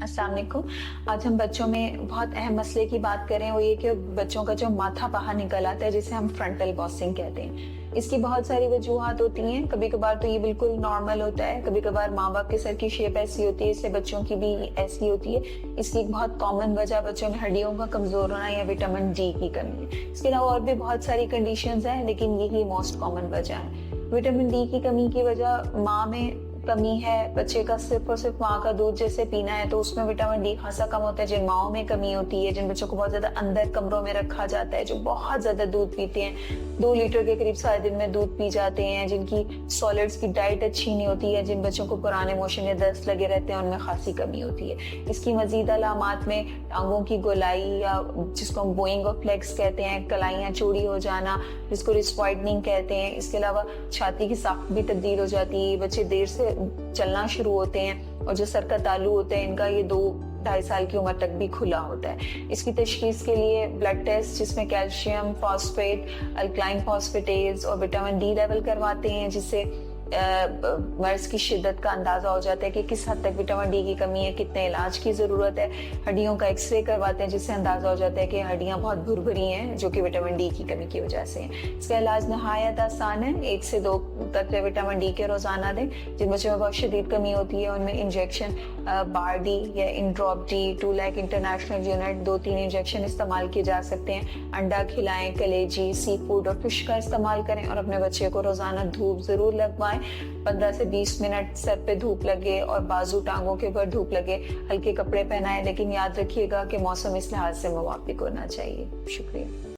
अस्सलाम वालेकुम। आज हम बच्चों में बहुत अहम मसले की बात करें, वो ये कि बच्चों का जो माथा बाहर निकल आता है, जिसे हम फ्रंटल बॉसिंग कहते हैं। इसकी बहुत सारी वजूहात होती हैं। कभी कभार तो ये बिल्कुल नॉर्मल होता है, कभी कभार माँ बाप के सर की शेप ऐसी होती है, इससे बच्चों की भी ऐसी होती है। इसकी एक बहुत कॉमन वजह बच्चों में हड्डियों का कमजोर होना या विटामिन डी की कमी है। इसके अलावा और भी बहुत सारी कंडीशंस हैं, लेकिन यही मोस्ट कॉमन वजह है। विटामिन डी की कमी की वजह माँ में कमी है, बच्चे का सिर्फ और सिर्फ माँ का दूध जैसे पीना है तो उसमें विटामिन डी खासा कम होता है। जिन माओ में कमी होती है, जिन बच्चों को बहुत ज्यादा अंदर कमरों में रखा जाता है, जो बहुत ज्यादा दूध पीते हैं, 2 लीटर के करीब सारे दिन में दूध पी जाते हैं, जिनकी सॉलिड्स की डाइट अच्छी नहीं होती है, जिन बच्चों को पुराने मोशन या दस्त लगे रहते हैं, उनमें खासी कमी होती है। इसकी मजीद अलामात में टांगों की गोलाई या जिसको हम बोइंग ऑफ लेग्स कहते हैं, कलाइयाँ चौड़ी हो जाना, जिसको रिस्वाइडनिंग कहते हैं। इसके अलावा छाती की साख्त भी तब्दील हो जाती है, बच्चे देर से चलना शुरू होते हैं, और जो सर का तालू होता है इनका, ये 2-2.5 साल की उम्र तक भी खुला होता है। इसकी तशखीस के लिए ब्लड टेस्ट जिसमें कैल्शियम फॉस्फेट, अल्कलाइन फॉस्फेटेज और विटामिन डी लेवल करवाते हैं, जिससे मर्ज की शिद्दत का अंदाजा हो जाता है कि किस हद तक विटामिन डी की कमी है, कितने इलाज की जरूरत है। हड्डियों का एक्सरे करवाते हैं, जिससे अंदाजा हो जाता है कि हड्डियां बहुत भुरभुरी हैं, जो कि विटामिन डी की कमी की वजह से है। इसका इलाज नहायत आसान है। 1 से 2 तत्व विटामिन डी के रोजाना दें। जिन बच्चों में बहुत शदीद कमी होती है उनमें इंजेक्शन बार डी या इंड्रॉप D 2 lakh international unit 2-3 injection इस्तेमाल किए जा सकते हैं। अंडा खिलाएं, कलेजी, सी फूड और फिश का इस्तेमाल करें, और अपने बच्चे को रोजाना धूप जरूर लगवाएं। 15 से 20 मिनट सर पे धूप लगे और बाजू टांगों के ऊपर धूप लगे। हल्के कपड़े पहनाएं, लेकिन याद रखिएगा कि मौसम इस लिहाज से मुवाफिक होना चाहिए। शुक्रिया।